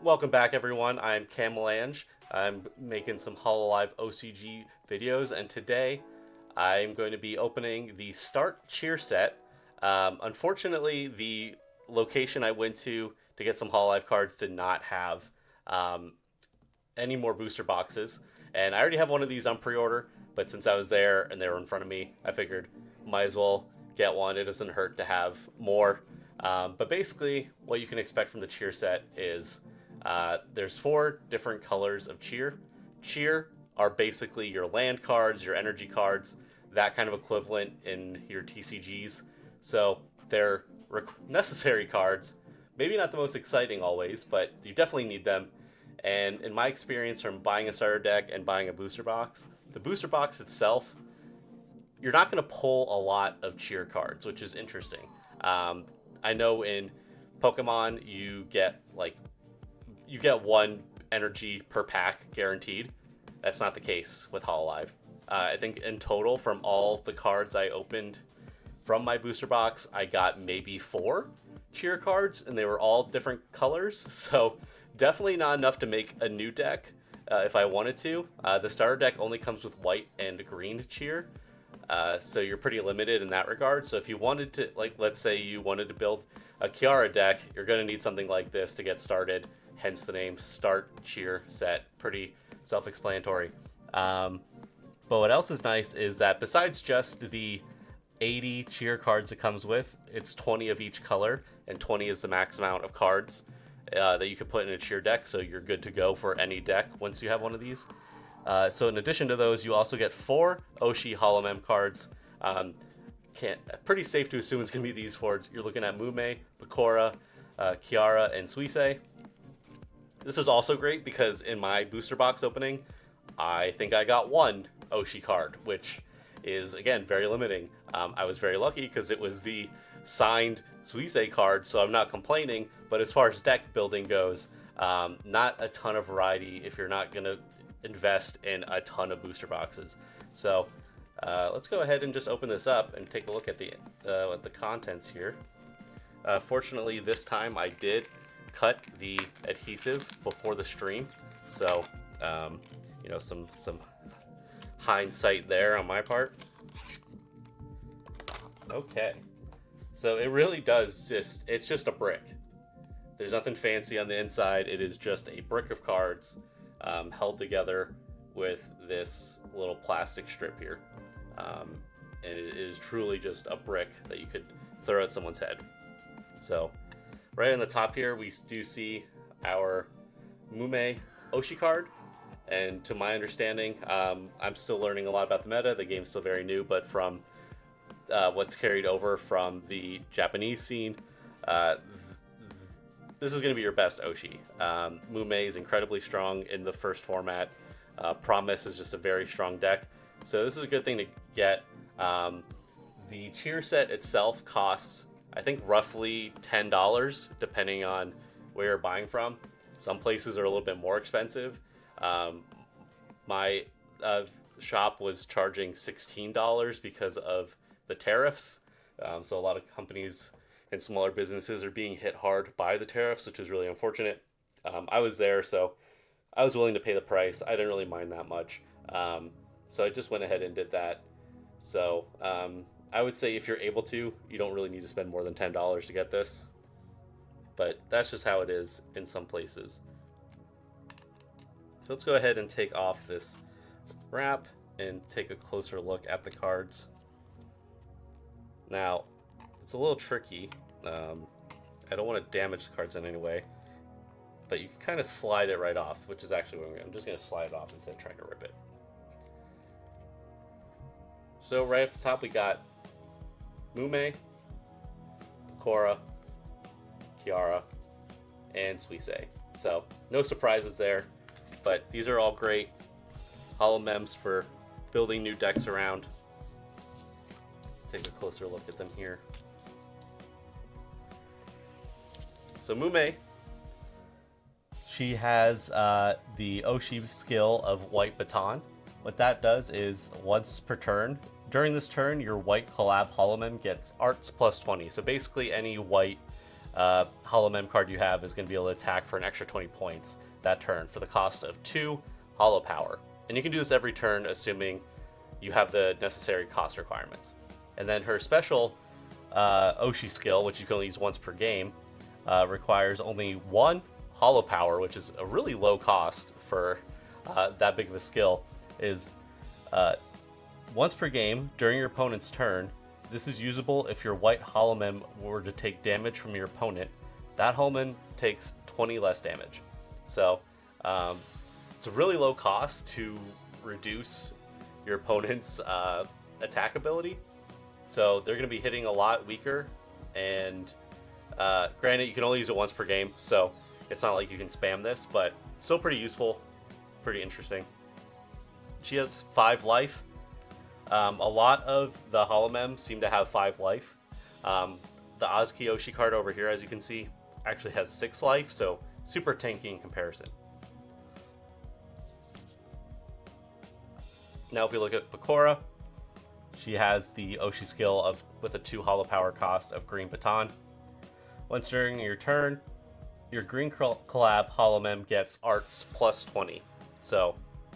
Welcome back, everyone. I'm Camelange. I'm making some hololive OCG videos, and today I'm going to be opening the Start Cheer Set. Unfortunately, the location I went to get some hololive cards did not have any more booster boxes, and I already have one of these on pre-order. But since I was there and they were in front of me, I figured might as well get one. It doesn't hurt to have more. But basically, what you can expect from the cheer set is there's 4 different colors of cheer. Cheer are basically your land cards, your energy cards, that kind of equivalent in your TCGs. So they're necessary cards. Maybe not the most exciting always, but you definitely need them. And in my experience from buying a starter deck and buying a booster box, the booster box itself, you're not going to pull a lot of cheer cards, which is interesting. I know in Pokemon you get 1 energy per pack guaranteed. That's not the case with hololive. I think in total from all the cards I opened from my booster box, I got maybe 4 cheer cards, and they were all different colors. So definitely not enough to make a new deck if I wanted to. The starter deck only comes with white and green cheer. So you're pretty limited in that regard. So if you wanted to, let's say you wanted to build a Kiara deck, you're going to need something like this to get started. Hence the name Start Cheer Set. Pretty self-explanatory. But what else is nice is that besides just the 80 cheer cards it comes with, it's 20 of each color, and 20 is the max amount of cards that you can put in a cheer deck. So you're good to go for any deck once you have one of these. So in addition to those, you also get 4 Oshi holomem cards. Pretty safe to assume it's going to be these 4. You're looking at Mume, Bakura, Kiara, and Suisei. This is also great because in my booster box opening, I think I got 1 Oshi card, which is, again, very limiting. I was very lucky because it was the signed Suisei card, so I'm not complaining. But as far as deck building goes, not a ton of variety if you're not going to invest in a ton of booster boxes. So let's go ahead and just open this up and take a look at the contents here. Fortunately, this time I did cut the adhesive before the stream, so some hindsight there on my part. Okay, so it really does it's just a brick. There's nothing fancy on the inside. It is just a brick of cards held together with this little plastic strip here, and it is truly just a brick that you could throw at someone's head. So right on the top here, we do see our Mume Oshi card, and to my understanding, I'm still learning a lot about the meta. The game's still very new, but from what's carried over from the Japanese scene, this is going to be your best Oshi. Mume is incredibly strong in the first format. Promise is just a very strong deck, so this is a good thing to get. The cheer set itself costs, I think, roughly $10, depending on where you're buying from. Some places are a little bit more expensive. My shop was charging $16 because of the tariffs. So a lot of companies and smaller businesses are being hit hard by the tariffs, which is really unfortunate. I was there, so I was willing to pay the price. I didn't really mind that much. So I just went ahead and did that. So I would say if you're able to, you don't really need to spend more than $10 to get this. But that's just how it is in some places. So let's go ahead and take off this wrap and take a closer look at the cards. Now, it's a little tricky. I don't want to damage the cards in any way, but you can kind of slide it right off, which is actually what I'm just going to slide it off instead of trying to rip it. So right at the top we got Mume, Bakura, Kiara, and Suisei. So no surprises there, but these are all great holomems for building new decks around. Take a closer look at them here. So Mume, she has the Oshi skill of White Baton. What that does is once per turn, during this turn, your white collab holomem gets arts plus 20. So basically any white Holo Mem card you have is going to be able to attack for an extra 20 points that turn for the cost of 2 Holo Power. And you can do this every turn, assuming you have the necessary cost requirements. And then her special Oshi skill, which you can only use once per game, requires only 1 Holo Power, which is a really low cost for that big of a skill, is once per game during your opponent's turn. This is usable if your white Holo Mem were to take damage from your opponent. That Holo Mem takes 20 less damage. So it's a really low cost to reduce your opponent's attack ability. So they're going to be hitting a lot weaker. And granted, you can only use it once per game, so it's not like you can spam this, but still pretty useful, pretty interesting. She has 5 life. A lot of the Holo Mem seem to have 5 life. The hOCG Oshi card over here, as you can see, actually has 6 life, so super tanky in comparison. Now if we look at Bakura, she has the Oshi skill with a 2 Holo Power cost of Green Baton. Once during your turn, your Green Collab Holo Mem gets Arts plus 20. So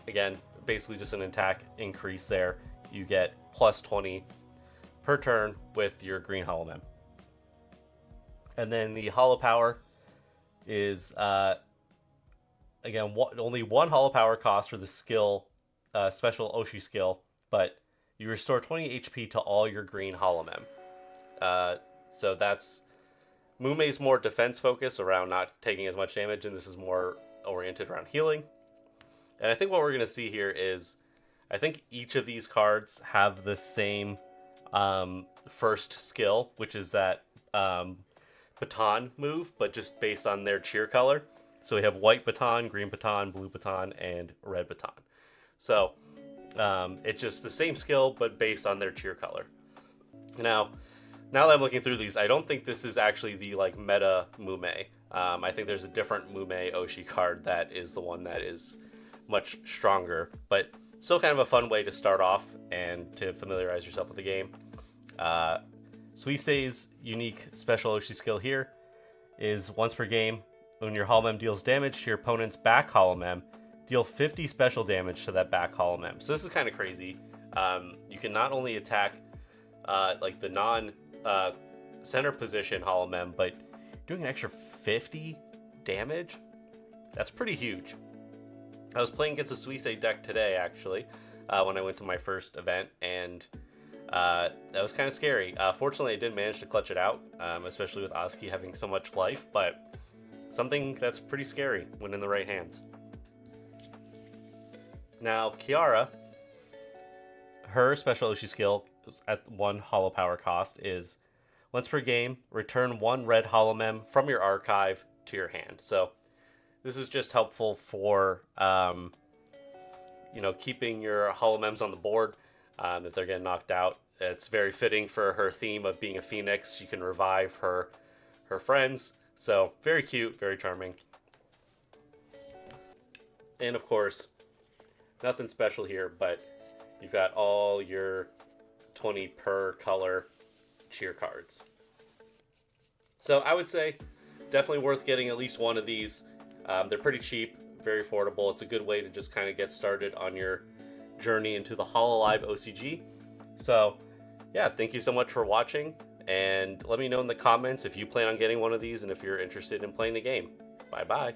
again, basically just an attack increase there. You get plus 20 per turn with your green Holo Mem. And then the Holo Power is, again, only 1 Holo Power cost for the skill, special Oshi skill, but you restore 20 HP to all your green Holo Mem. So that's, Mume's more defense focused around not taking as much damage, and this is more oriented around healing. And I think what we're going to see here is, I think each of these cards have the same first skill, which is that baton move, but just based on their cheer color. So we have white baton, green baton, blue baton, and red baton. So it's just the same skill, but based on their cheer color. Now that I'm looking through these, I don't think this is actually the meta Mume. I think there's a different Mume Oshi card that is the one that is much stronger, but still kind of a fun way to start off and to familiarize yourself with the game. Suisei's unique special Oshi skill here is once per game, when your Holo Mem deals damage to your opponent's back Holo Mem, deal 50 special damage to that back Holo Mem. So this is kind of crazy. You can not only attack the non center position Holo Mem, but doing an extra 50 damage? That's pretty huge. I was playing against a Suisei deck today, actually, when I went to my first event, and that was kind of scary. Fortunately, I did manage to clutch it out, especially with hOCG having so much life, but something that's pretty scary when in the right hands. Now, Kiara, her special Oshi skill at 1 Holo Power cost is, once per game, return 1 red Holo Mem from your archive to your hand. So this is just helpful for, keeping your Holo Mems on the board if they're getting knocked out. It's very fitting for her theme of being a phoenix. She can revive her friends. So very cute, very charming. And of course, nothing special here, but you've got all your 20 per color cheer cards. So I would say definitely worth getting at least one of these. They're pretty cheap, very affordable. It's a good way to just kind of get started on your journey into the hololive OCG. So yeah, thank you so much for watching, and let me know in the comments if you plan on getting one of these and if you're interested in playing the game. Bye bye.